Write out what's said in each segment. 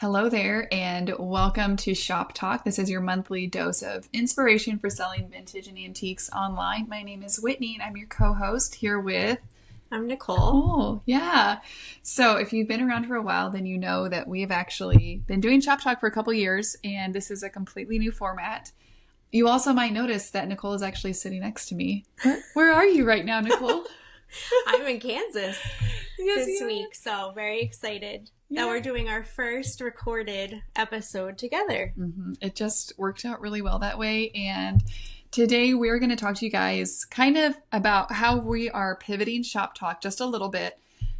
Hello there, and welcome to Shop Talk. This is your monthly dose of inspiration for selling vintage and antiques online. My name is Whitney, and I'm your co-host here with I'm Nicole. Oh, yeah. So if you've been around for a while, then you know that we have actually been doing Shop Talk for a couple years, and this is a completely new format. You also might notice that Nicole is actually sitting next to me. Where are you right now, Nicole? I'm in Kansas this week, so very excited that we're doing our first recorded episode together. Mm-hmm. It just worked out really well that way, and today we're going to talk to you guys kind of about how we are pivoting Shop Talk just a little bit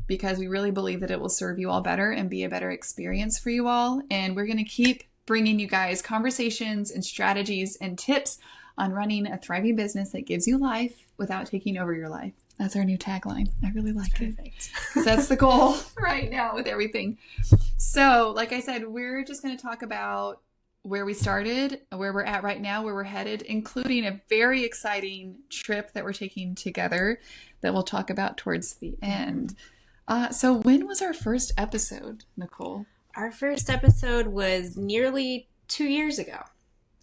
because we really believe that it will serve you all better and be a better experience for you all, and we're going to keep bringing you guys conversations and strategies and tips on running a thriving business that gives you life without taking over your life. That's our new tagline. I really like it. Because that's the goal right now with everything. So, like I said, we're just going to talk about where we started, where we're at right now, where we're headed, including a very exciting trip that we're taking together that we'll talk about towards the end. So when was our first episode, Nicole? Our first episode was nearly 2 years ago.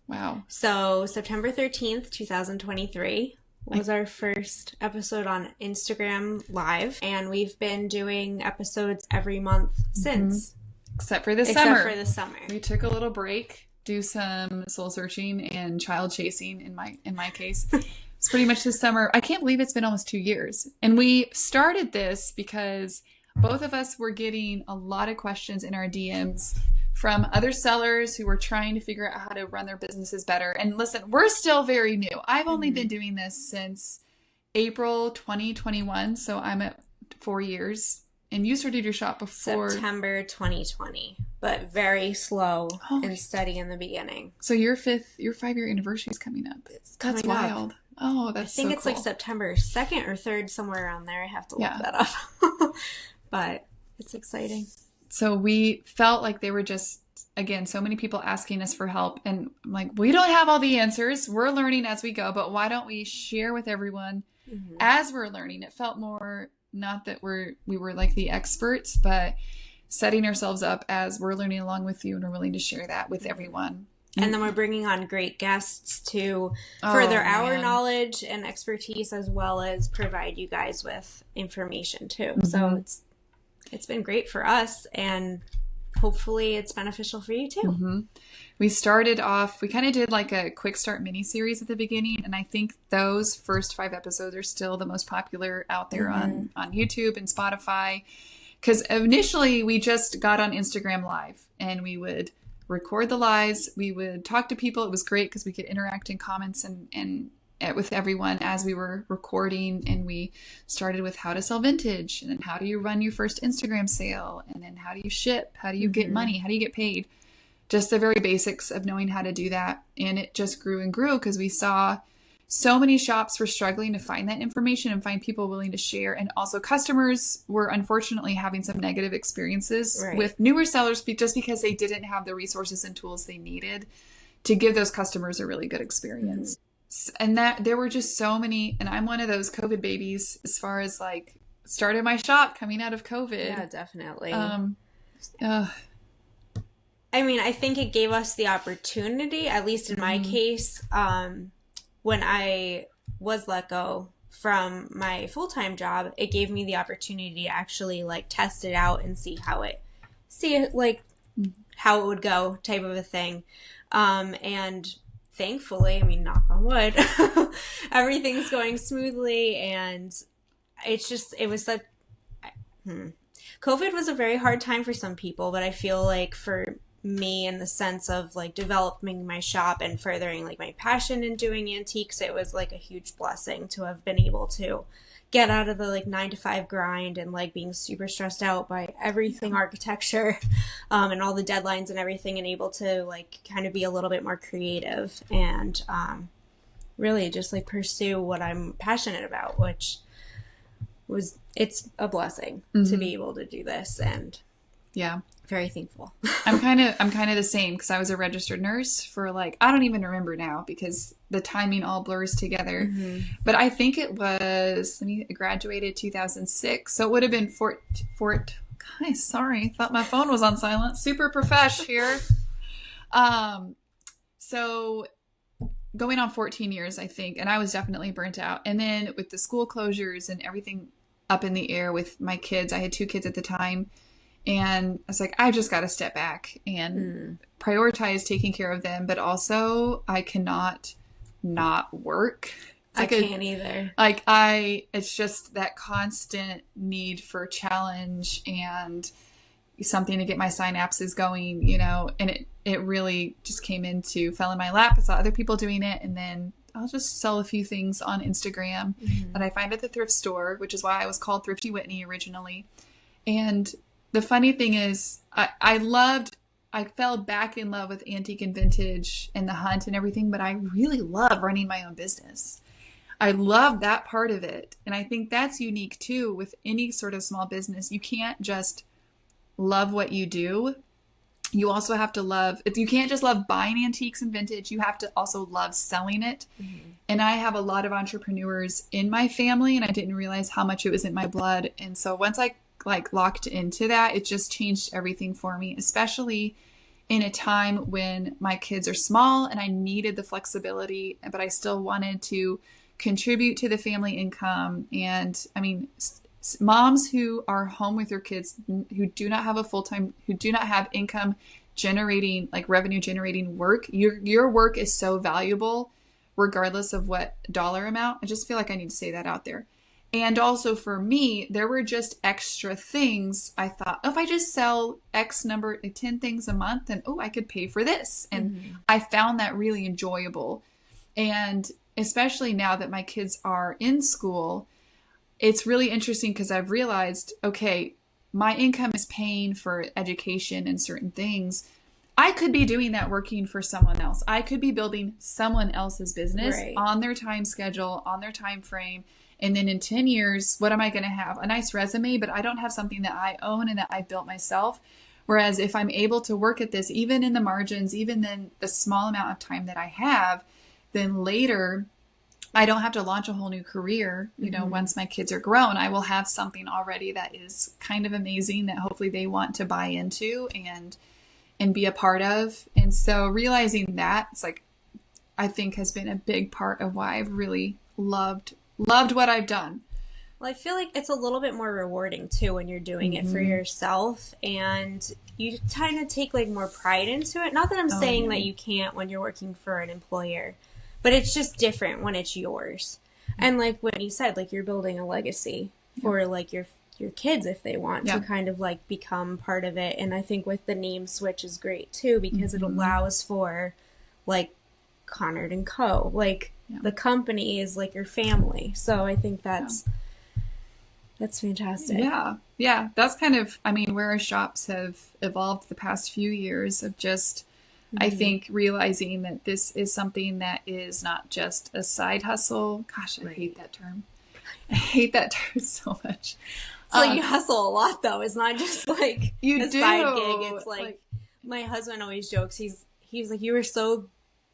Wow. So September 13th, 2023 was our first episode on Instagram Live, and we've been doing episodes every month since. Except for this summer. Except for the summer. We took a little break, do some soul searching and child chasing in my case. It's pretty much this summer. I can't believe it's been almost 2 years. And we started this because both of us were getting a lot of questions in our DMs from other sellers who were trying to figure out how to run their businesses better. And listen, we're still very new. I've only been doing this since April 2021, so I'm at 4 years. And you started your shop before September 2020, but very slow and steady in the beginning. So your 5-year anniversary is coming up. That's wild. Oh, that's so cool. I think it's like September 2nd or 3rd, somewhere around there. I have to look that up. But it's exciting. So we felt like they were just, again, so many people asking us for help. And I'm like, we don't have all the answers. We're learning as we go. But why don't we share with everyone as we're learning? It felt more, not that we were like the experts, but setting ourselves up as we're learning along with you and we're willing to share that with everyone. And then we're bringing on great guests to further our knowledge and expertise, as well as provide you guys with information too. So it's been great for us, and hopefully it's beneficial for you too. We started off, we kind of did like a quick start mini series at the beginning, and I think those first 5 episodes are still the most popular out there on YouTube and Spotify, because initially we just got on Instagram Live and we would record the lives, we would talk to people. It was great because we could interact in comments and with everyone as we were recording, and we started with how to sell vintage, and then how do you run your first Instagram sale, and then how do you ship, how do you get money, how do you get paid, just the very basics of knowing how to do that. And it just grew and grew because we saw so many shops were struggling to find that information and find people willing to share, and also customers were unfortunately having some negative experiences with newer sellers just because they didn't have the resources and tools they needed to give those customers a really good experience. And that there were just so many, and I'm one of those COVID babies as far as like started my shop coming out of COVID. Yeah, definitely. I mean, I think it gave us the opportunity, at least in my case, when I was let go from my full-time job, it gave me the opportunity to actually like test it out and see how it would go, type of a thing. And thankfully, I mean, knock on wood, everything's going smoothly, and COVID was a very hard time for some people, but I feel like for me, in the sense of like developing my shop and furthering like my passion in doing antiques, it was like a huge blessing to have been able to get out of the like 9-to-5 grind and like being super stressed out by everything architecture and all the deadlines and everything, and able to like kind of be a little bit more creative and really just like pursue what I'm passionate about, which it's a blessing to be able to do this, and very thankful. I'm kind of the same, because I was a registered nurse for like, I don't even remember now because the timing all blurs together. But I think it was, I graduated 2006. So it would have been Hi, sorry. Thought my phone was on silent. Super profesh here. So going on 14 years, I think, and I was definitely burnt out. And then with the school closures and everything up in the air with my kids, I had 2 kids at the time, and I was like, I just got to step back and prioritize taking care of them. But also I cannot not work. I can't either. It's just that constant need for challenge and something to get my synapses going, you know, and it really just fell in my lap. I saw other people doing it, and then I'll just sell a few things on Instagram that I find at the thrift store, which is why I was called Thrifty Whitney originally. And the funny thing is, I fell back in love with antique and vintage and the hunt and everything, but I really love running my own business. I love that part of it. And I think that's unique too with any sort of small business. You can't just love what you do. You also have to you can't just love buying antiques and vintage. You have to also love selling it. And I have a lot of entrepreneurs in my family, and I didn't realize how much it was in my blood. And so once I locked into that, it just changed everything for me, especially in a time when my kids are small and I needed the flexibility, but I still wanted to contribute to the family income. And I mean, moms who are home with their kids, who do not have who do not have income generating, revenue generating work, your work is so valuable regardless of what dollar amount. I just feel like I need to say that out there. And also for me, there were just extra things. I thought, if I just sell X number, 10 things a month, then, I could pay for this. And I found that really enjoyable. And especially now that my kids are in school, it's really interesting because I've realized, okay, my income is paying for education and certain things. I could be doing that working for someone else. I could be building someone else's business on their time schedule, on their time frame. And then in 10 years, what am I going to have? A nice resume, but I don't have something that I own and that I built myself. Whereas if I'm able to work at this, even in the margins, even in the small amount of time that I have, then later I don't have to launch a whole new career. You know, once my kids are grown, I will have something already that is kind of amazing that hopefully they want to buy into and be a part of. And so realizing that, it's I think has been a big part of why I've really loved what I've done. Well, I feel like it's a little bit more rewarding too when you're doing it for yourself, and you kind of take more pride into it. Not that I'm saying that you can't when you're working for an employer, but it's just different when it's yours. And when you said, you're building a legacy for your kids if they want to kind of become part of it. And I think with the name switch is great too, because it allows for Conard and Co. The company is your family. So I think that's fantastic. Yeah. That's kind of, where our shops have evolved the past few years of just, I think, realizing that this is something that is not just a side hustle. Gosh, I hate that term. I hate that term so much. So you hustle a lot though. It's not just you a do. Side gig. It's my husband always jokes. He's you were so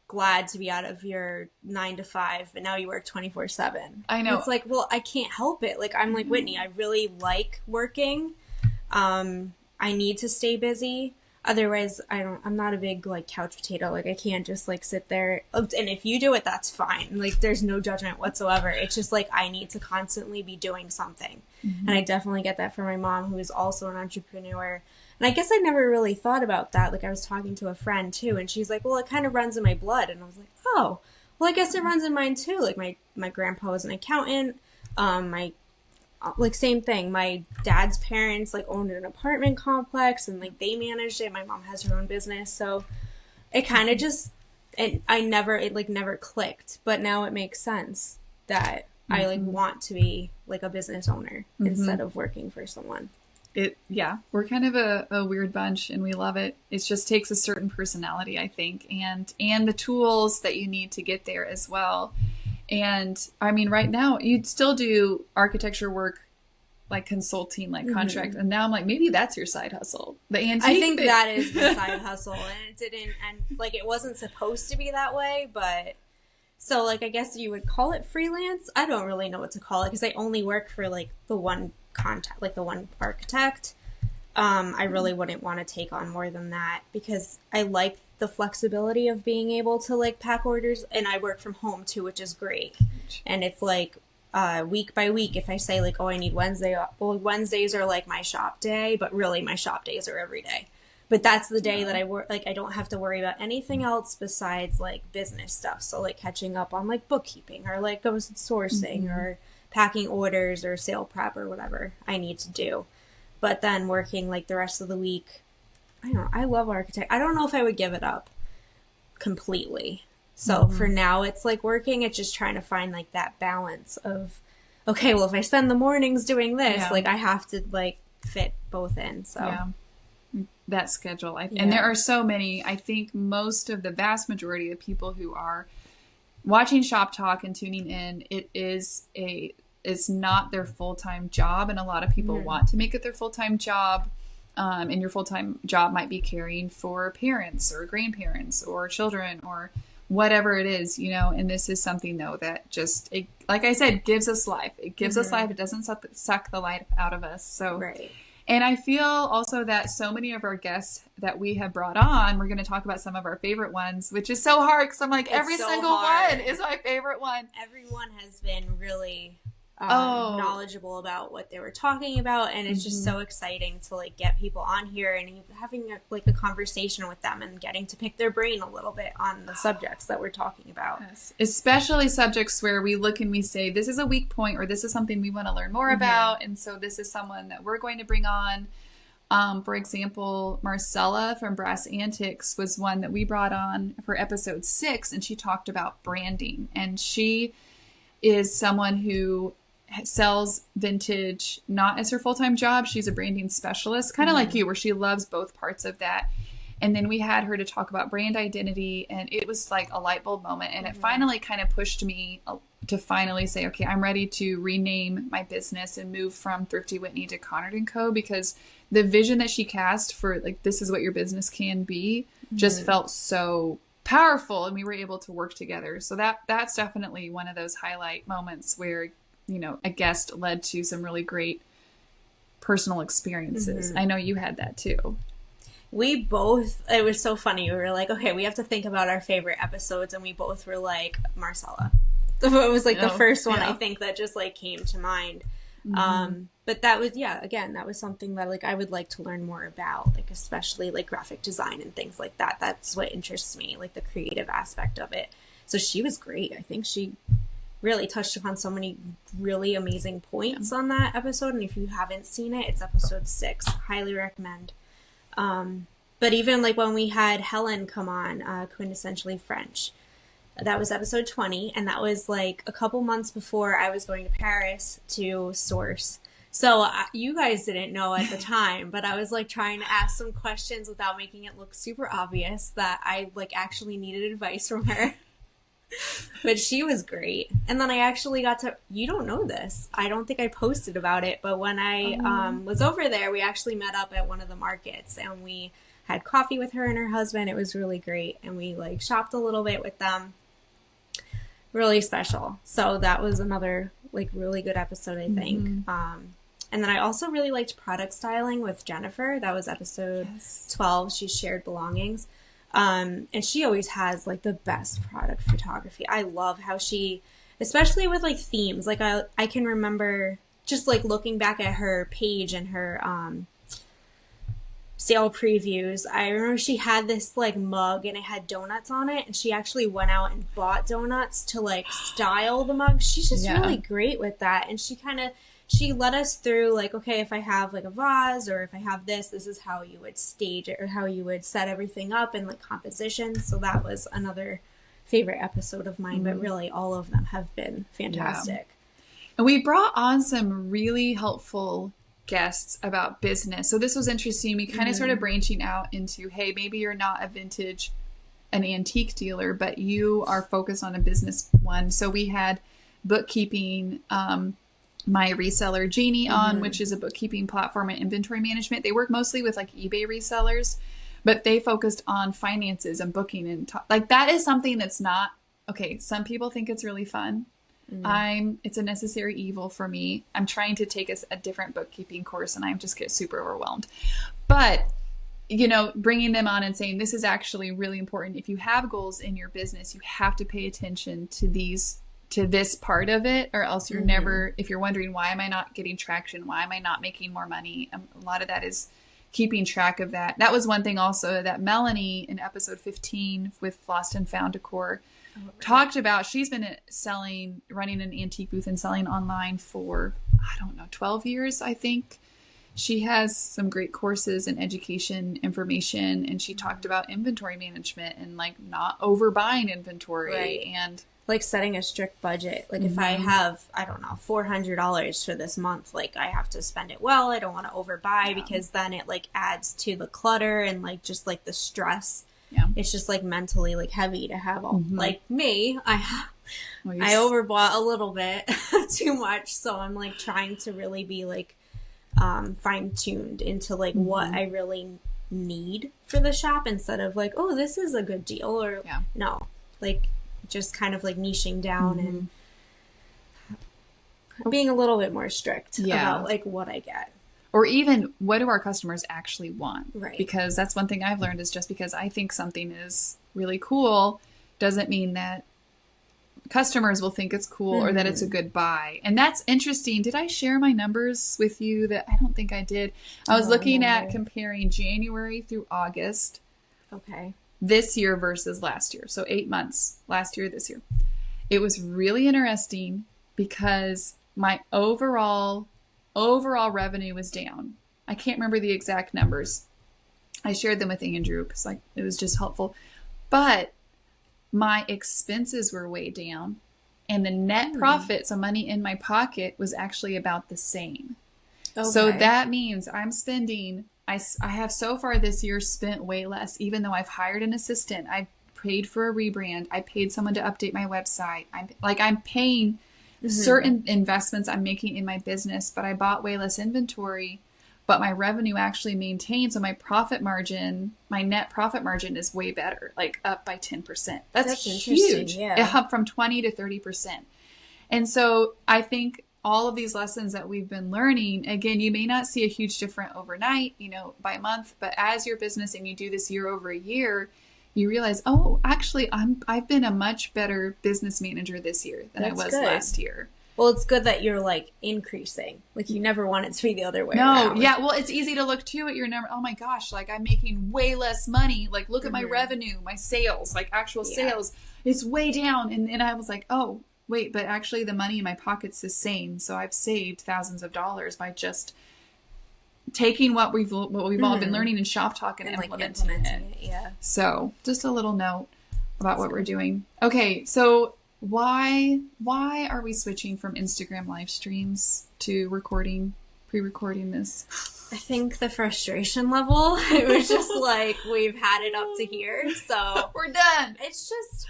glad to be out of your 9 to 5, but now you work 24/7. I know. And it's well, I can't help it. I'm Whitney. I really like working. I need to stay busy. Otherwise, I'm not a big couch potato. I can't just sit there. And if you do it, that's fine. There's no judgment whatsoever. It's just I need to constantly be doing something. And I definitely get that from my mom, who is also an entrepreneur. And I guess I never really thought about that. I was talking to a friend too, and she's well, it kind of runs in my blood. And I was oh, well, I guess it runs in mine too. My grandpa was an accountant. Same thing. My dad's parents owned an apartment complex, and they managed it. My mom has her own business, so it kind of just, and it never clicked. But now it makes sense that I want to be a business owner instead of working for someone. We're kind of a weird bunch, and we love it. It just takes a certain personality, I think, and the tools that you need to get there as well. And right now you'd still do architecture work, consulting, contract. And now I'm maybe that's your side hustle. The antique. I think that is the side hustle, and it didn't, and it wasn't supposed to be that way, but so I guess you would call it freelance. I don't really know what to call it because I only work for the one contact, the one architect. I really wouldn't want to take on more than that because I like the flexibility of being able to like pack orders, and I work from home too, which is great. And it's like week by week, if I say like, oh, I need Wednesday off, well, Wednesdays are like my shop day, but really my shop days are every day. But that's the day that I work, like I don't have to worry about anything else besides like business stuff. So like catching up on like bookkeeping or like sourcing or packing orders or sale prep or whatever I need to do. But then working like the rest of the week, I don't know, I love architect. I don't know if I would give it up completely. So for now it's like working, it's just trying to find like that balance of, okay, well if I spend the mornings doing this, like I have to like fit both in. So that schedule. And there are so many, I think most of the vast majority of people who are watching Shop Talk and tuning in, it's not their full-time job. And a lot of people want to make it their full-time job. And your full-time job might be caring for parents or grandparents or children or whatever it is, you know, and this is something though that just, like I said, gives us life. It gives us life. It doesn't suck the life out of us. So, and I feel also that so many of our guests that we have brought on, we're going to talk about some of our favorite ones, which is so hard because I'm like, every single one is my favorite one. Everyone has been really knowledgeable about what they were talking about, and it's just so exciting to like get people on here and having a conversation with them and getting to pick their brain a little bit on the subjects that we're talking about. Yes. Especially subjects where we look and we say this is a weak point or this is something we want to learn more about, and so this is someone that we're going to bring on. For example, Marcella from Brass Antics was one that we brought on for episode 6, and she talked about branding, and she is someone who sells vintage not as her full-time job. She's a branding specialist, kind of like you, where she loves both parts of that. And then we had her to talk about brand identity, and it was like a light bulb moment. And it finally kind of pushed me to finally say, okay, I'm ready to rename my business and move from Thrifty Whitney to Conard & Co. because the vision that she cast for like, this is what your business can be, just felt so powerful, and we were able to work together. So that's definitely one of those highlight moments where, you know, a guest led to some really great personal experiences. I know you had that too. We both, it was so funny. We were like, okay, we have to think about our favorite episodes, and we both were like, Marcella. It was like the first one I think that just like came to mind. But that was, again, that was something that like I would like to learn more about, like especially like graphic design and things like that. That's what interests me, like the creative aspect of it. So she was great. I think she really touched upon so many really amazing points on that episode. And if you haven't seen it, it's episode 6. Highly recommend. But even like when we had Helen come on, Quintessentially French, that was episode 20. And that was like a couple months before I was going to Paris to source. So you guys didn't know at the time, but I was like trying to ask some questions without making it look super obvious that I like actually needed advice from her. But she was great. And then I actually got to, you don't know this, I don't think I posted about it, but when I was over there, we actually met up at one of the markets and we had coffee with her and her husband. It was really great. And we like shopped a little bit with them. Really special. So that was another like really good episode, I think. And then I also really liked product styling with Jennifer. That was episode 12. She shared belongings. And she always has like the best product photography. I love how she, especially with like themes, like I can remember just like looking back at her page and her sale previews. I remember she had this like mug and it had donuts on it, and she actually went out and bought donuts to like style the mug. She's just really great with that. And she led us through like, okay, if I have like a vase or if I have this is how you would stage it or how you would set everything up and like composition. So that was another favorite episode of mine, but really all of them have been fantastic. And we brought on some really helpful guests about business. So this was interesting. We kind of started branching out into, hey, maybe you're not an antique dealer, but you are focused on a business one. So we had bookkeeping, my reseller Jeannie on, which is a bookkeeping platform and inventory management. They work mostly with like eBay resellers, but they focused on finances and booking and like that is something that's not okay. Some people think it's really fun. It's a necessary evil for me. I'm trying to take a different bookkeeping course and I just get super overwhelmed. But, bringing them on and saying, this is actually really important. If you have goals in your business, you have to pay attention to this part of it, or else you're never, if you're wondering, why am I not getting traction? Why am I not making more money? A lot of that is keeping track of that. That was one thing also that Melanie in episode 15 with Lost and Found Decor talked about. She's been running an antique booth and selling online for, 12 years, I think. She has some great courses and education information, and she talked about inventory management and not overbuying inventory and setting a strict budget. If I have, $400 for this month, I have to spend it well. I don't want to overbuy because then it adds to the clutter and just the stress. Yeah. It's just mentally mentally to have all me. I overbought a little bit too much, so I'm trying to really be fine-tuned into what I really need for the shop instead of oh, this is a good deal, or no, just kind of niching down and being a little bit more strict about what I get. Or even, what do our customers actually want? Right. Because that's one thing I've learned, is just because I think something is really cool doesn't mean that customers will think it's cool or that it's a good buy. And that's interesting. Did I share my numbers with you? That I don't think I did. I was looking at comparing January through August. Okay. This year versus last year. So 8 months, last year, this year. It was really interesting because my overall revenue was down. I can't remember the exact numbers. I shared them with Andrew because it was just helpful. But my expenses were way down, and the net profit, so money in my pocket, was actually about the same. Okay. So that means I'm spending, I have so far this year spent way less, even though I've hired an assistant. I paid for a rebrand. I paid someone to update my website. I'm paying certain investments I'm making in my business, but I bought way less inventory, but my revenue actually maintained. So my profit margin, my net profit margin is way better, up by 10%. That's huge. Yeah. It upped from 20 to 30%. And so I think all of these lessons that we've been learning, again, you may not see a huge difference overnight, by month, but as your business and you do this year over a year, you realize, oh, actually, I've been a much better business manager this year than I was last year. Well, it's good that you're increasing. You never want it to be the other way around. Yeah. Well, it's easy to look too at your number. Oh my gosh, I'm making way less money. Look at my revenue, my sales, actual sales. It's way down. And I was oh, wait, but actually the money in my pocket's the same. So I've saved thousands of dollars by just taking what we've all been learning in Shop Talk and implementing it. Yeah. So just a little note about what we're doing. Okay. So why are we switching from Instagram live streams to pre-recording this? I think the frustration level, it was just we've had it up to here. So we're done. It's just,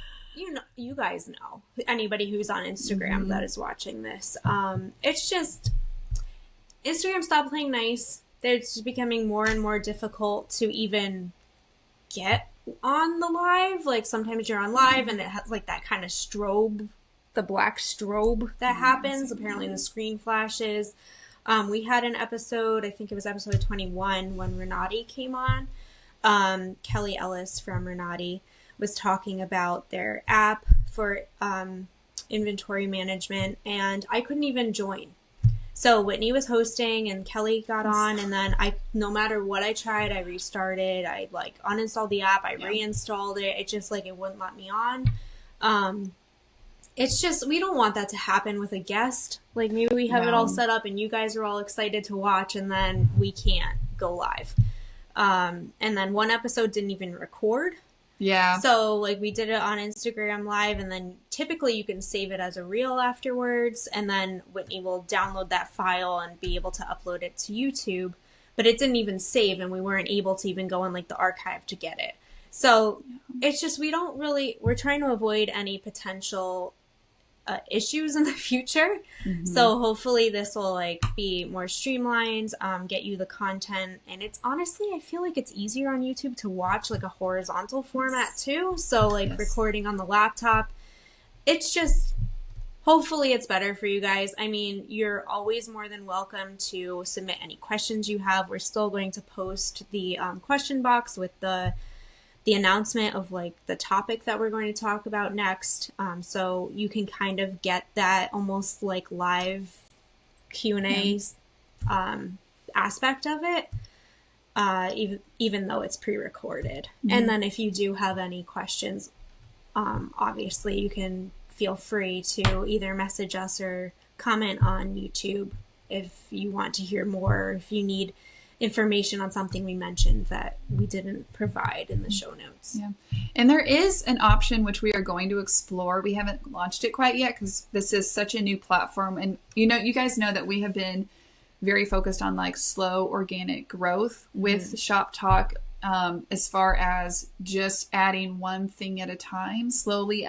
you guys know, anybody who's on Instagram that is watching this, it's just, Instagram stopped playing nice. It's becoming more and more difficult to even get on the live. Sometimes you're on live and it has that kind of strobe, the black strobe that happens. Apparently the screen flashes. We had an episode, I think it was episode 21, when Renati came on. Kelly Ellis from Renati was talking about their app for inventory management, and I couldn't even join. So Whitney was hosting and Kelly got on, and then no matter what I tried, I restarted. I uninstalled the app. I reinstalled it. It just it wouldn't let me on. It's just, we don't want that to happen with a guest. Maybe we have it all set up and you guys are all excited to watch, and then we can't go live. And then one episode didn't even record. Yeah. So we did it on Instagram Live, and then typically you can save it as a reel afterwards, and then Whitney will download that file and be able to upload it to YouTube. But it didn't even save, and we weren't able to even go in the archive to get it. So it's just, we're trying to avoid any potential issues in the future. So hopefully this will be more streamlined, get you the content. And it's honestly, I feel it's easier on YouTube to watch a horizontal format too. So recording on the laptop, it's just, hopefully it's better for you guys. I mean, you're always more than welcome to submit any questions you have. We're still going to post the question box with the announcement of like the topic that we're going to talk about next. So you can kind of get that almost like live Q&A aspect of it, even though it's pre-recorded. And then if you do have any questions, obviously you can feel free to either message us or comment on YouTube if you want to hear more, or if you need information on something we mentioned that we didn't provide in the show notes. Yeah. And there is an option which we are going to explore. We haven't launched it quite yet because this is such a new platform. And you guys know that we have been very focused on like slow organic growth with Shop Talk, as far as just adding one thing at a time slowly,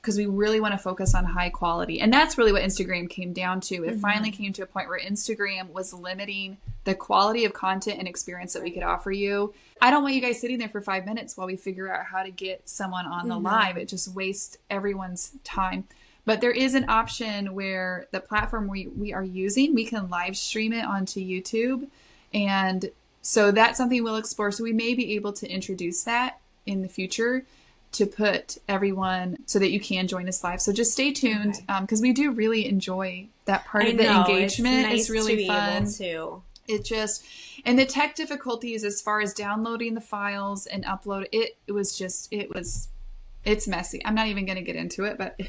because we really want to focus on high quality. And that's really what Instagram came down to. It finally came to a point where Instagram was limiting the quality of content and experience that we could offer you. I don't want you guys sitting there for 5 minutes while we figure out how to get someone on the live. It just wastes everyone's time. But there is an option where the platform we are using, we can live stream it onto YouTube. And so that's something we'll explore. So we may be able to introduce that in the future to put everyone so that you can join us live. So just stay tuned, because we do really enjoy that part of the engagement. It's really fun. It just, and the tech difficulties as far as downloading the files and upload it's messy. I'm not even going to get into it, but it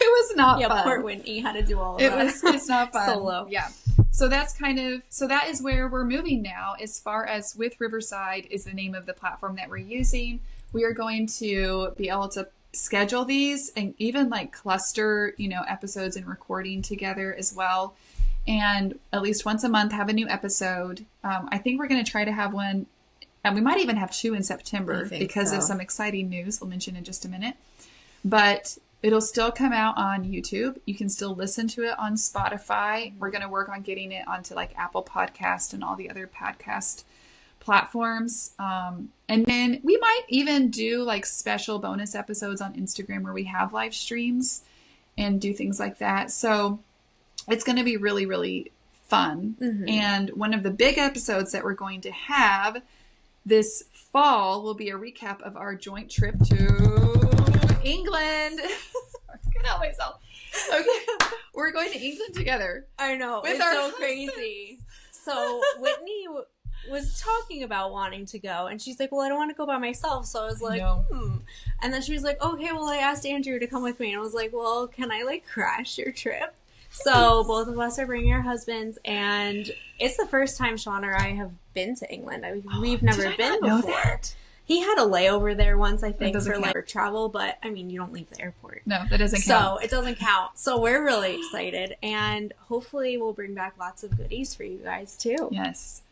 was not fun. Yeah, poor Whitney had to do all of that. It's not fun. Solo. Yeah. So that's that is where we're moving now, as far as with Riverside is the name of the platform that we're using. We are going to be able to schedule these and even like cluster, episodes and recording together as well. And at least once a month have a new episode. I think we're going to try to have one, and we might even have 2 in September because of some exciting news we'll mention in just a minute. But it'll still come out on YouTube. You can still listen to it on Spotify. We're going to work on getting it onto like Apple Podcast and all the other podcast platforms. And then we might even do like special bonus episodes on Instagram where we have live streams and do things like that. So it's going to be really, really fun. And one of the big episodes that we're going to have this fall will be a recap of our joint trip to England. I can't help myself. Okay. We're going to England together. I know. It's so husbands. Crazy. So Whitney was talking about wanting to go, and she's like, well, I don't want to go by myself. So I was like, And then she was like, okay, well, I asked Andrew to come with me. And I was like, well, can I like crash your trip? So both of us are bringing our husbands, and it's the first time Sean or I have been to England. We've never been before. He had a layover there once, I think, for like travel, but I mean, you don't leave the airport. No, that doesn't count. So it doesn't count. So we're really excited, and hopefully we'll bring back lots of goodies for you guys too. Yes.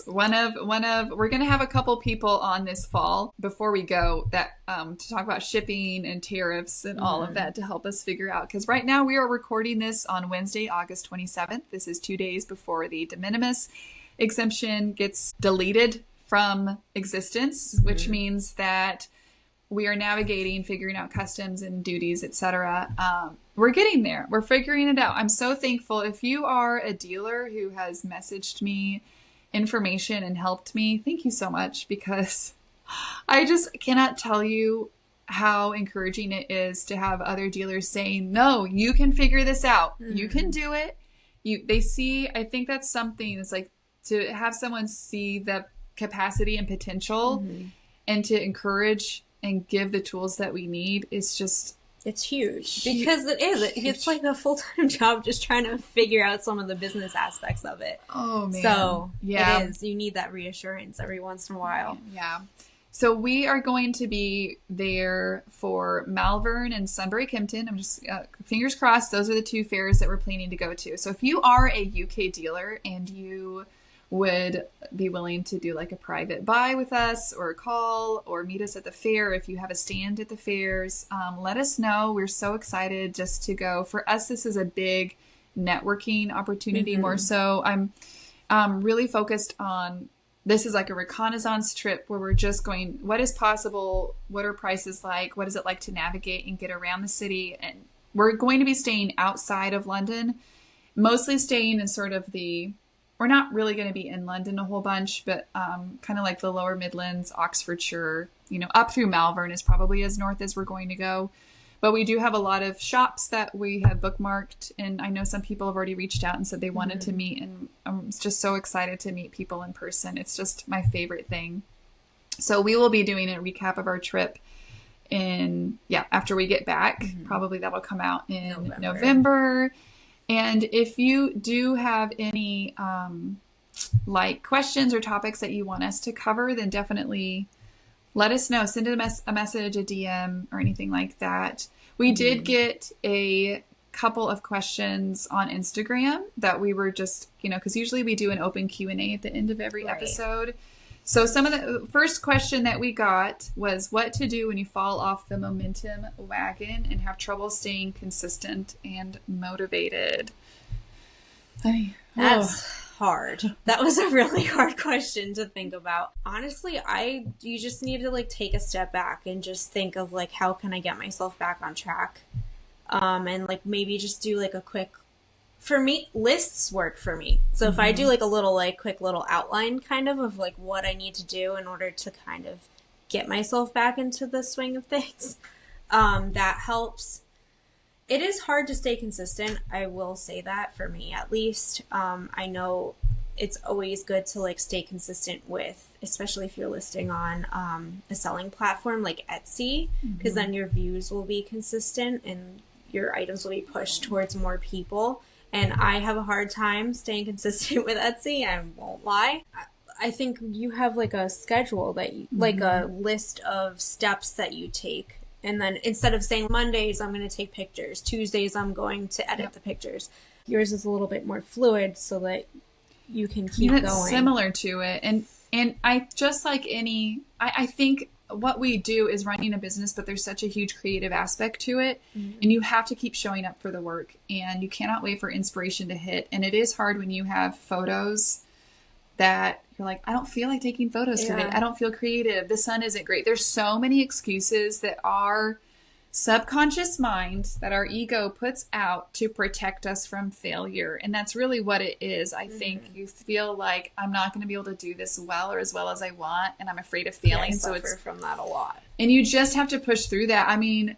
We're going to have a couple people on this fall before we go that to talk about shipping and tariffs and all of that to help us figure out. Because right now we are recording this on Wednesday, August 27th. This is 2 days before the de minimis exemption gets deleted from existence, which means that we are navigating, figuring out customs and duties, etc. We're getting there. We're figuring it out. I'm so thankful. If you are a dealer who has messaged me information and helped me, thank you so much, because I just cannot tell you how encouraging it is to have other dealers saying, no, you can figure this out. You can do it. They see, I think that's something, it's like to have someone see the capacity and potential and to encourage and give the tools that we need is just, it's huge, because it's like a full-time job just trying to figure out some of the business aspects of it. Oh man. So it is, you need that reassurance every once in a while. Yeah. So we are going to be there for Malvern and Sunbury Kempton. I'm just fingers crossed. Those are the 2 fairs that we're planning to go to. So if you are a UK dealer and you would be willing to do like a private buy with us or a call or meet us at the fair, if you have a stand at the fairs, let us know. We're so excited just to go. For us, this is a big networking opportunity. More so, I'm really focused on, this is like a reconnaissance trip where we're just going, what is possible? What are prices like? What is it like to navigate and get around the city? And we're going to be staying outside of London, mostly staying in sort of we're not really going to be in London a whole bunch, but kind of like the lower Midlands, Oxfordshire, up through Malvern is probably as north as we're going to go. But we do have a lot of shops that we have bookmarked. And I know some people have already reached out and said they wanted to meet. And I'm just so excited to meet people in person. It's just my favorite thing. So we will be doing a recap of our trip after we get back. Probably that'll come out in November. And if you do have any questions or topics that you want us to cover, then definitely let us know. Send a message, a DM, or anything like that. We did get a couple of questions on Instagram that we were just, because usually we do an open Q&A at the end of every episode. So some of the first question that we got was what to do when you fall off the momentum wagon and have trouble staying consistent and motivated. That's hard. That was a really hard question to think about. Honestly, you just need to take a step back and just think of how can I get myself back on track? And maybe just do a quick, for me, lists work for me. So if I do a little quick little outline kind of what I need to do in order to kind of get myself back into the swing of things, that helps. It is hard to stay consistent. I will say that for me, at least. I know it's always good to stay consistent with, especially if you're listing on a selling platform like Etsy, because then your views will be consistent and your items will be pushed towards more people. And I have a hard time staying consistent with Etsy. I won't lie. I think you have a schedule that a list of steps that you take. And then instead of saying Mondays, I'm going to take pictures. Tuesdays, I'm going to edit the pictures. Yours is a little bit more fluid so that you can keep going. It's similar to it. And I just I think what we do is running a business, but there's such a huge creative aspect to it. And you have to keep showing up for the work and you cannot wait for inspiration to hit. And it is hard when you have photos that you're I don't feel like taking photos today. I don't feel creative. The sun isn't great. There's so many excuses that our subconscious mind, that our ego puts out to protect us from failure. And that's really what it is. I think you feel like I'm not going to be able to do this well or as well as I want. And I'm afraid of failing. I suffer from that a lot. And you just have to push through that. I mean,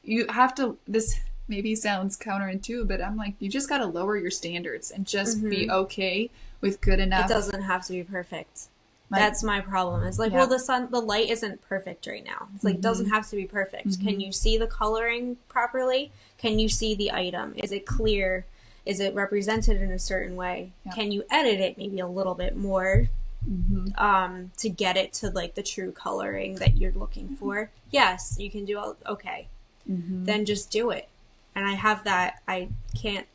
you have to, this maybe sounds counterintuitive, but I'm you just got to lower your standards and just be okay with good enough. It doesn't have to be perfect. That's my problem. It's well, the light isn't perfect right now. It's it doesn't have to be perfect. Can you see the coloring properly? Can you see the item? Is it clear? Is it represented in a certain way? Can you edit it maybe a little bit more to get it to the true coloring that you're looking for? Yes, you can do okay. Then just do it. And I have that. I can't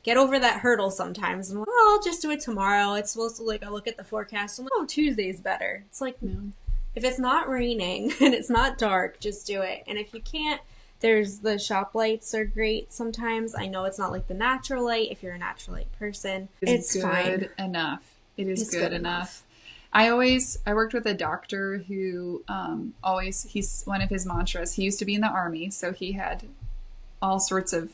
get over that hurdle sometimes. And I'll just do it tomorrow. It's supposed to I look at the forecast and Tuesday's better. It's if it's not raining and it's not dark, just do it. And if you can't, there's the shop lights are great sometimes. I know it's not the natural light if you're a natural light person. It's good fine. Enough. It's good enough. I worked with a doctor who he's one of his mantras. He used to be in the Army, so he had all sorts of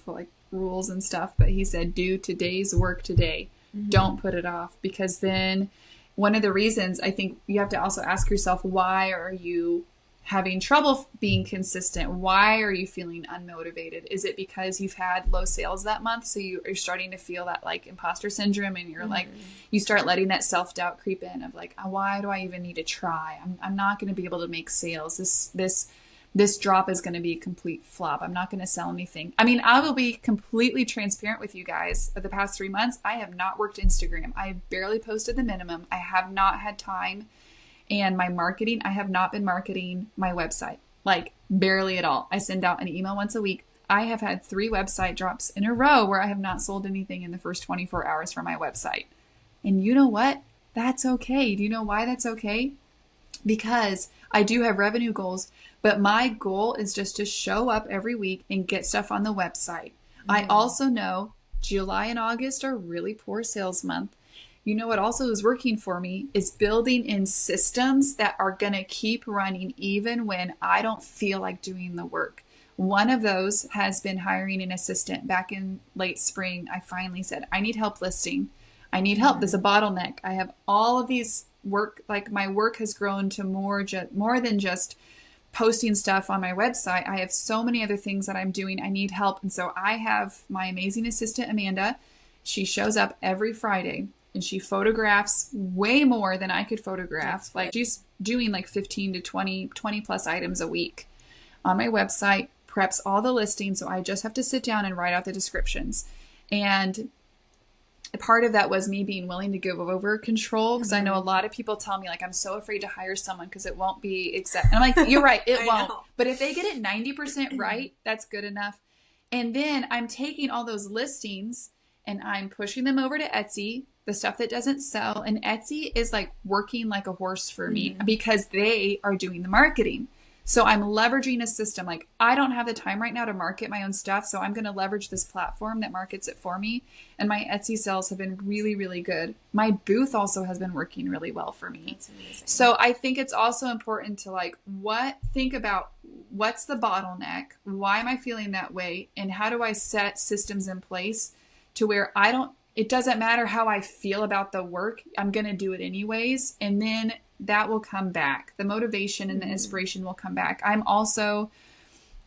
rules and stuff, but he said, do today's work today. Don't put it off, because then one of the reasons I think you have to also ask yourself, why are you having trouble being consistent? Why are you feeling unmotivated? Is it because you've had low sales that month? So you're starting to feel that imposter syndrome, and you're you start letting that self-doubt creep in of why do I even need to try? I'm not going to be able to make sales. This drop is going to be a complete flop. I'm not going to sell anything. I mean, I will be completely transparent with you guys. For the past 3 months, I have not worked Instagram. I barely posted the minimum. I have not had time. And my marketing, I have not been marketing my website. Barely at all. I send out an email once a week. I have had 3 website drops in a row where I have not sold anything in the first 24 hours for my website. And you know what? That's okay. Do you know why that's okay? Because I do have revenue goals, but my goal is just to show up every week and get stuff on the website. I also know July and August are really poor sales month. You know what also is working for me is building in systems that are going to keep running even when I don't feel like doing the work. One of those has been hiring an assistant. Back in late spring, I finally said, I need help listing. I need help. There's a bottleneck. I have all of these work, like my work has grown to more than just posting stuff on my website. I have so many other things that I'm doing. I need help. And so I have my amazing assistant, Amanda. She shows up every Friday and she photographs way more than I could photograph. Like she's doing like 15 to 20 plus items a week on my website, preps all the listings. So I just have to sit down and write out the descriptions. And part of that was me being willing to give over control, because I know a lot of people tell me, like, I'm so afraid to hire someone because it won't be exact. And I'm like, you're right, it won't. Know. But if they get it 90% right, that's good enough. And then I'm taking all those listings and I'm pushing them over to Etsy, the stuff that doesn't sell. And Etsy is like working like a horse for me because they are doing the marketing. So I'm leveraging a system. Like, I don't have the time right now to market my own stuff. So I'm going to leverage this platform that markets it for me. And my Etsy sales have been really, really good. My booth also has been working really well for me. That's amazing. So I think it's also important to think about what's the bottleneck? Why am I feeling that way? And how do I set systems in place to where it doesn't matter how I feel about the work. I'm going to do it anyways. And then that will come back. The motivation and the inspiration will come back. I'm also,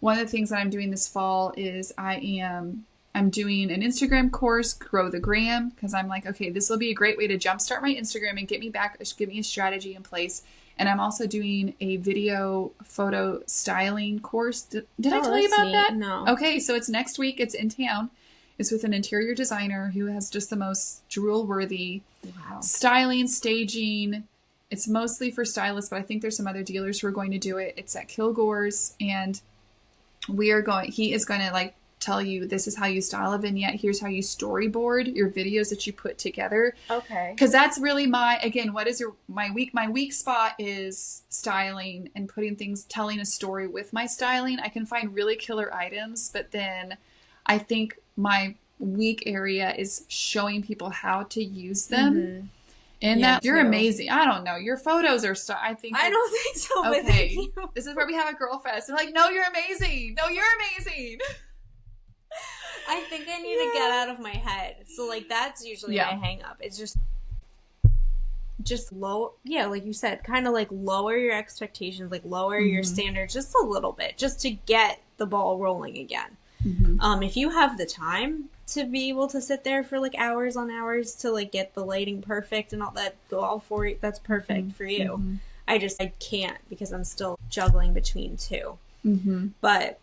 one of the things that I'm doing this fall is I'm doing an Instagram course, Grow the Gram, because I'm like, okay, this will be a great way to jumpstart my Instagram and get me a strategy in place. And I'm also doing a video photo styling course. Did I tell you about that? No. Okay, so it's next week. It's in town. It's with an interior designer who has just the most drool-worthy styling, staging. It's mostly for stylists, but I think there's some other dealers who are going to do it. It's at Kilgore's, and he is going to tell you, this is how you style a vignette. Here's how you storyboard your videos that you put together. Okay. Because that's really my weak spot is styling and telling a story with my styling. I can find really killer items, but then I think my weak area is showing people how to use them. And you're amazing. I don't know. Your photos are I don't think so. Okay. This is where we have a girl fest. They're like, no, you're amazing. No, you're amazing. I think I need to get out of my head. So that's usually my hang up. It's just low. Yeah. Like you said, kind of lower your expectations, lower your standards just a little bit, just to get the ball rolling again. If you have the time to be able to sit there for hours on hours to get the lighting perfect and all that, go all for it, that's perfect for you. I can't, because I'm still juggling between two. But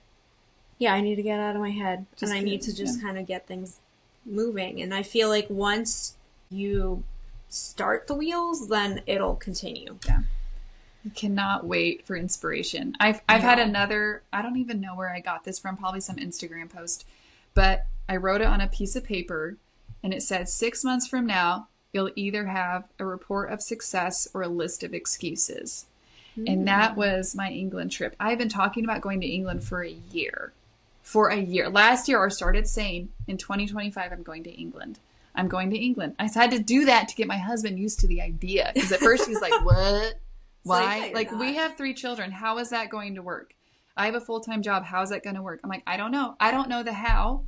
yeah, I need to get out of my head, and I need to just kind of get things moving. And I feel like once you start the wheels, then it'll continue. Yeah. I cannot wait for inspiration. I've had another, I don't even know where I got this from, probably some Instagram post, but I wrote it on a piece of paper and it said 6 months from now, you'll either have a report of success or a list of excuses. And that was my England trip. I've been talking about going to England for a year. Last year I started saying, in 2025, I'm going to England. I'm going to England. I had to do that to get my husband used to the idea. Because at first he's like, what? Why? We have 3 children. How is that going to work? I have a full-time job. How is that going to work? I'm like, I don't know. I don't know the how.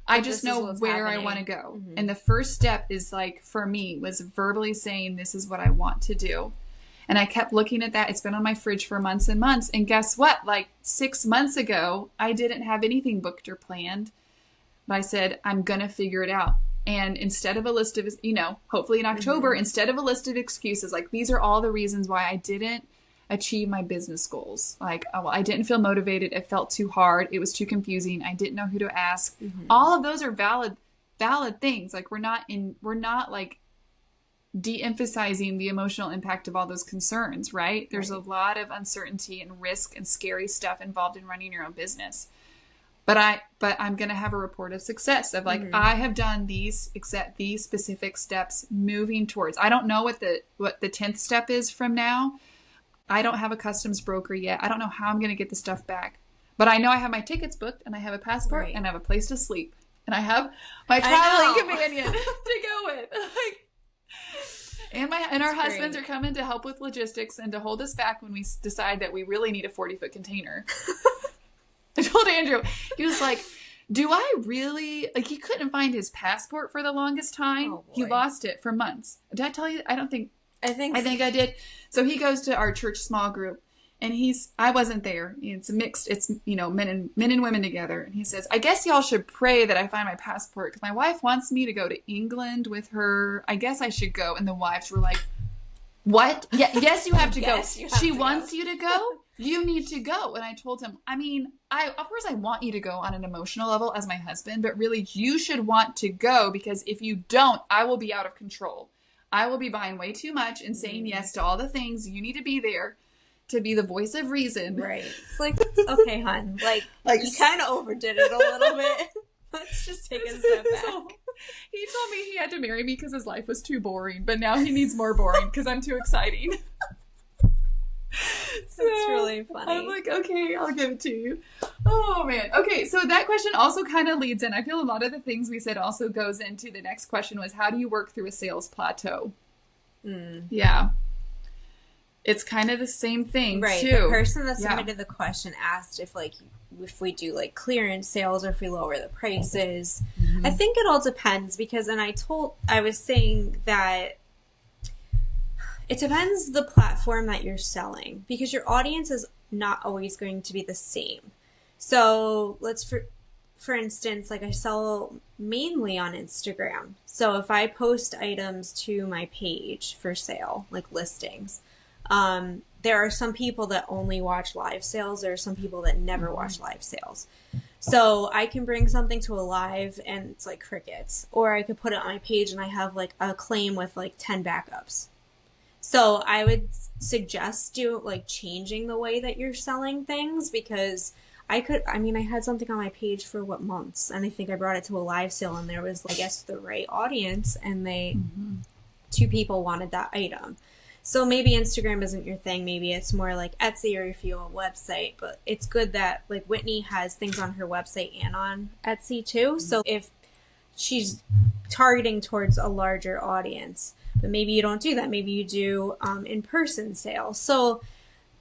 I just know where I want to go. And the first step is for me, was verbally saying, this is what I want to do. And I kept looking at that. It's been on my fridge for months and months. And guess what? 6 months ago, I didn't have anything booked or planned. But I said, I'm going to figure it out. And instead of a list of, hopefully in October, instead of a list of excuses, these are all the reasons why I didn't achieve my business goals. I didn't feel motivated. It felt too hard. It was too confusing. I didn't know who to ask. All of those are valid things. We're not de-emphasizing the emotional impact of all those concerns, right? There's a lot of uncertainty and risk and scary stuff involved in running your own business. But I'm going to have a report of success of I have done these specific steps moving towards. I don't know what the 10th step is from now. I don't have a customs broker yet. I don't know how I'm going to get the stuff back. But I know I have my tickets booked, and I have a passport, and I have a place to sleep, and I have my traveling companion to go with. And our husbands are coming to help with logistics and to hold us back when we decide that we really need a 40-foot container. I told Andrew, he was like, do I really, like, he couldn't find his passport for the longest time. Oh, he lost it for months. Did I tell you? I think I did. So he goes to our church small group, and I wasn't there. It's a mixed, it's, men and women together. And he says, I guess y'all should pray that I find my passport because my wife wants me to go to England with her. I guess I should go. And the wives were like, what? Yeah, yes, you have to go. She wants you to go. You need to go. And I told him, of course I want you to go on an emotional level as my husband, but really you should want to go because if you don't, I will be out of control. I will be buying way too much and saying yes to all the things. You need to be there to be the voice of reason. Right. It's like, okay, hon, like you kind of overdid it a little bit. Let's just take a step back. He told me he had to marry me because his life was too boring, but now he needs more boring because I'm too exciting. That's really funny. I'm like, okay, I'll give it to you. Oh, man. Okay, so that question also kind of leads in. I feel a lot of the things we said also goes into the next question was, how do you work through a sales plateau? Yeah. It's kind of the same thing, right, too. The person that submitted the question asked if we do like clearance sales or if we lower the prices. I think it all depends because, and I was saying that it depends the platform that you're selling because your audience is not always going to be the same. So for instance, like I sell mainly on Instagram. So if I post items to my page for sale, like listings, there are some people that only watch live sales. There are some people that never watch live sales. So I can bring something to a live and it's like crickets, or I could put it on my page and I have like a claim with like 10 backups. So I would suggest changing the way that you're selling things because I had something on my page for months and I think I brought it to a live sale and there was, I guess, the right audience and two people wanted that item. So maybe Instagram isn't your thing. Maybe it's more like Etsy or if you have a website, but it's good that like Whitney has things on her website and on Etsy too. So if she's targeting towards a larger audience, but maybe you don't do that. Maybe you do in-person sales. So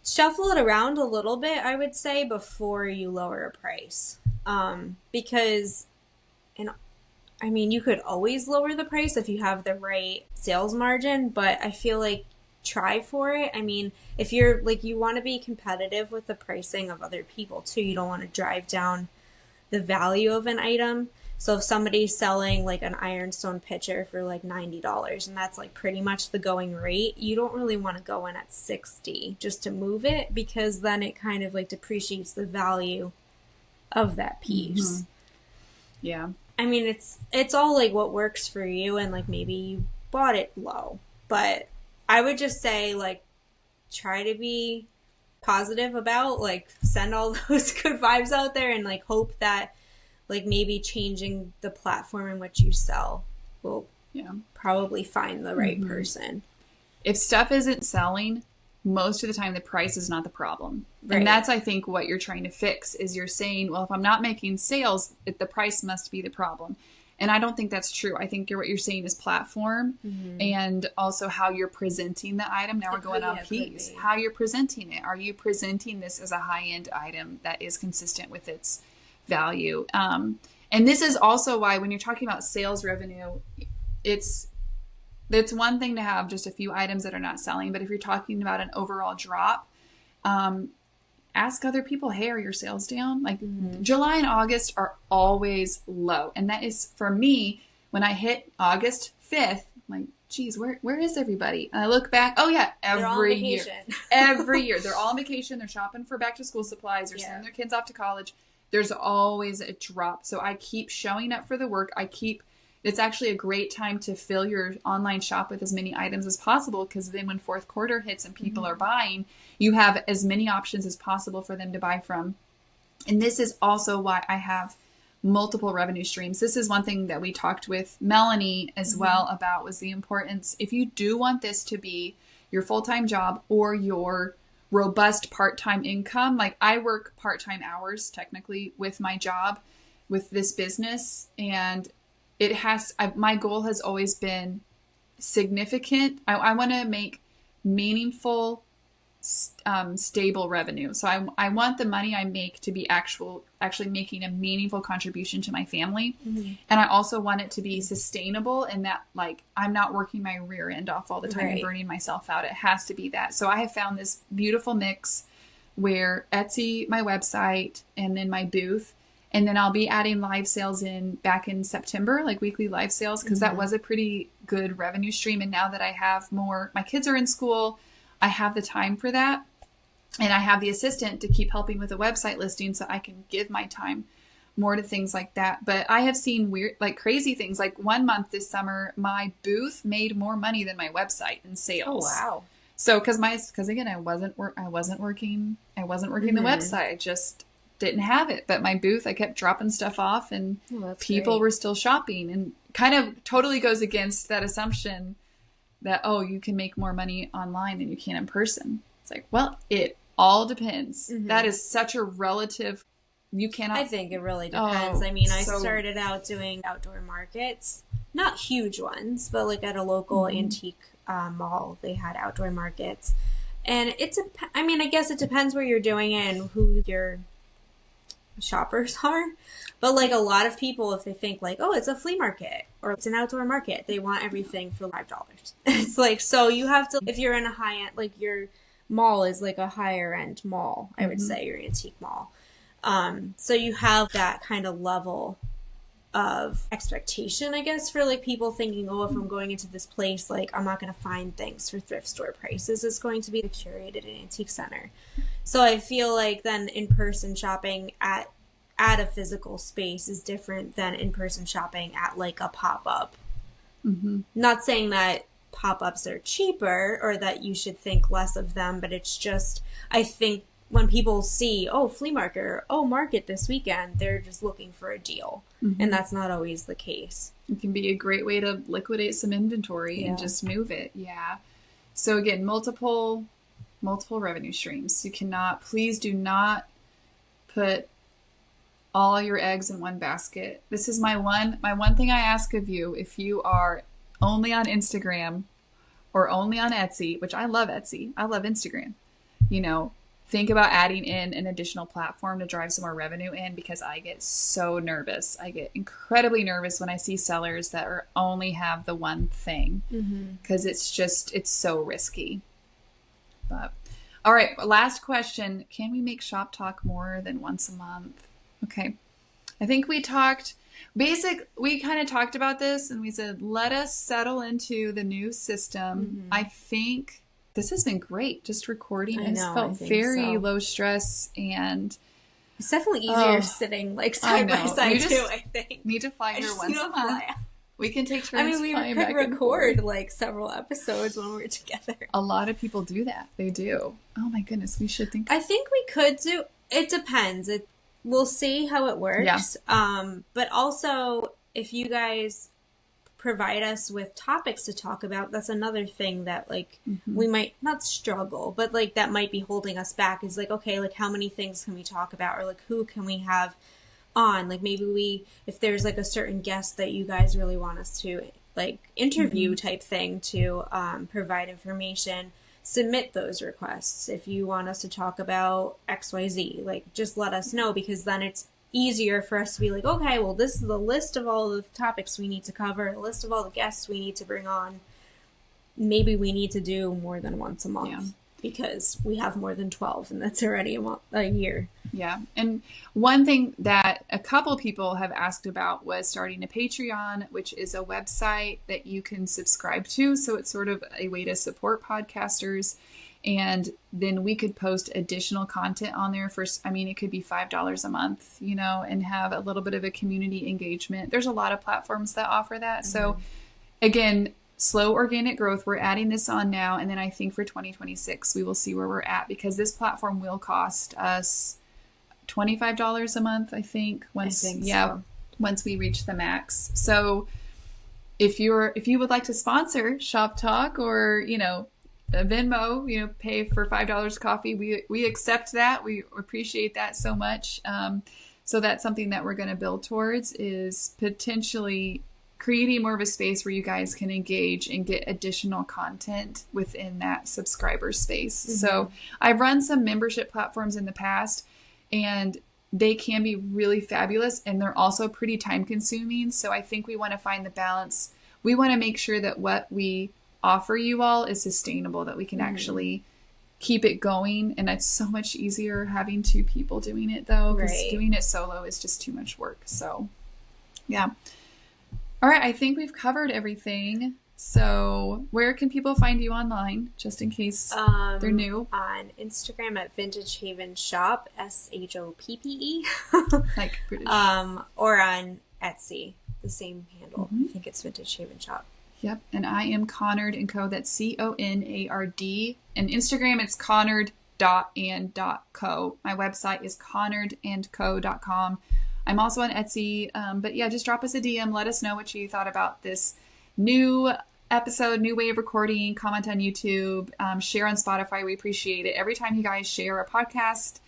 shuffle it around a little bit, I would say, before you lower a price. Because, you could always lower the price if you have the right sales margin, but I feel like try for it. If you're like, you want to be competitive with the pricing of other people too. You don't want to drive down the value of an item. So if somebody's selling like an ironstone pitcher for like $90 and that's like pretty much the going rate, you don't really want to go in at $60 just to move it because then it kind of like depreciates the value of that piece. Yeah. It's all like what works for you and like maybe you bought it low, but I would just say like try to be positive about like send all those good vibes out there and like hope that like maybe changing the platform in which you sell will probably find the right person. If stuff isn't selling, most of the time the price is not the problem. Right. And that's, I think, what you're trying to fix is you're saying, well, if I'm not making sales, the price must be the problem. And I don't think that's true. I think what you're saying is platform and also how you're presenting the item. Now we're going on piece. How you're presenting it. Are you presenting this as a high-end item that is consistent with its value? And this is also why when you're talking about sales revenue, it's one thing to have just a few items that are not selling, but if you're talking about an overall drop, ask other people, hey, are your sales down? Like July and August are always low. And that is for me, when I hit August 5th, I'm like, geez, where is everybody? And I look back, oh yeah, every year. Every year. They're all on vacation. They're shopping for back to school supplies. They're sending their kids off to college. There's always a drop. So I keep showing up for the work. It's actually a great time to fill your online shop with as many items as possible because then when fourth quarter hits and people are buying, you have as many options as possible for them to buy from. And this is also why I have multiple revenue streams. This is one thing that we talked with Melanie as well about was the importance. If you do want this to be your full-time job or your robust part-time income, like I work part-time hours technically with my job, with this business, and my goal has always been significant. I want to make meaningful stable revenue. So I want the money I make to be actually making a meaningful contribution to my family. Mm-hmm. And I also want it to be sustainable in that, like, I'm not working my rear end off all the time and burning myself out. It has to be that. So I have found this beautiful mix where Etsy, my website, and then my booth. And then I'll be adding live sales back in September, like weekly live sales, because that was a pretty good revenue stream. And now that I have more, my kids are in school, I have the time for that. And I have the assistant to keep helping with the website listing, so I can give my time more to things like that. But I have seen weird, like crazy things. Like one month this summer, my booth made more money than my website in sales. Oh, wow. So, because again, I wasn't working the website. I just didn't have it. But my booth, I kept dropping stuff off, and people were still shopping, and kind of totally goes against that assumption that, oh, you can make more money online than you can in person. It's like, well, it all depends. Mm-hmm. That is such a relative. You cannot. I think it really depends. I mean, I started out doing outdoor markets, not huge ones, but like at a local antique mall, they had outdoor markets. And I guess it depends where you're doing it and who your shoppers are. But like a lot of people, if they think like, oh, it's a flea market or it's an outdoor market, they want everything for $5. It's like, so you have to, if you're in a high end, like your mall is like a higher end mall, I would say, your antique mall. So you have that kind of level of expectation, I guess, for like people thinking, oh, if I'm going into this place, like I'm not going to find things for thrift store prices. It's going to be a curated antique center. So I feel like then in-person shopping at a physical space is different than in-person shopping at like a pop-up. Mm-hmm. Not saying that pop-ups are cheaper or that you should think less of them, but it's just, I think when people see, oh, flea market, or, oh, market this weekend, they're just looking for a deal. Mm-hmm. And that's not always the case. It can be a great way to liquidate some inventory and just move it. Yeah. So again, multiple revenue streams. Please do not put all your eggs in one basket. This is my one thing I ask of you. If you are only on Instagram or only on Etsy, which I love Etsy, I love Instagram, think about adding in an additional platform to drive some more revenue in, because I get so nervous. I get incredibly nervous when I see sellers that only have the one thing, because it's so risky. But all right, last question. Can we make Shop Talk more than once a month? Okay. I think we kind of talked about this, and we said, let us settle into the new system. Mm-hmm. I think this has been great. Just recording has felt very low stress, and it's definitely easier sitting like side by side too. I think need to fly here once a month. We can take turns. We could record like several episodes when we're together. A lot of people do that. They do. Oh my goodness, we should think. I think we could do. It depends. We'll see how it works. Yeah. But also, if you guys provide us with topics to talk about, that's another thing that like we might not struggle, but like that might be holding us back, is like, okay, like how many things can we talk about, or like who can we have on? Like maybe if there's like a certain guest that you guys really want us to like interview type thing to provide information, submit those requests. If you want us to talk about XYZ, like just let us know, because then it's easier for us to be like, okay, well, this is the list of all the topics we need to cover, a list of all the guests we need to bring on. Maybe we need to do more than once a month because we have more than 12, and that's already a year. Yeah. And one thing that a couple people have asked about was starting a Patreon, which is a website that you can subscribe to. So it's sort of a way to support podcasters. And then we could post additional content on there it could be $5 a month, and have a little bit of a community engagement. There's a lot of platforms that offer that. Mm-hmm. So again, slow organic growth. We're adding this on now. And then I think for 2026, we will see where we're at, because this platform will cost us $25 a month, I think. Once we reach the max. So if you would like to sponsor Shop Talk, or, a Venmo, pay for $5 coffee, we accept that. We appreciate that so much. So that's something that we're going to build towards, is potentially creating more of a space where you guys can engage and get additional content within that subscriber space. Mm-hmm. So I've run some membership platforms in the past, and they can be really fabulous, and they're also pretty time consuming. So I think we want to find the balance. We want to make sure that what we offer you all is sustainable, that we can actually keep it going. And it's so much easier having two people doing it, though, because doing it solo is just too much work. So yeah. All right, I think we've covered everything. So where can people find you online, just in case they're new? On Instagram at Vintage Haven Shop, SHOPPE. Like British. Or on Etsy, the same handle. I think it's Vintage Haven Shop. Yep, and I am Connard & Co. That's CONARD. And Instagram, it's connard.and.co. My website is connardandco.com. I'm also on Etsy, but yeah, just drop us a DM. Let us know what you thought about this new episode, new way of recording. Comment on YouTube, share on Spotify. We appreciate it. Every time you guys share a podcast,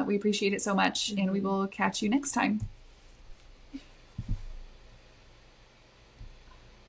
we appreciate it so much, and we will catch you next time.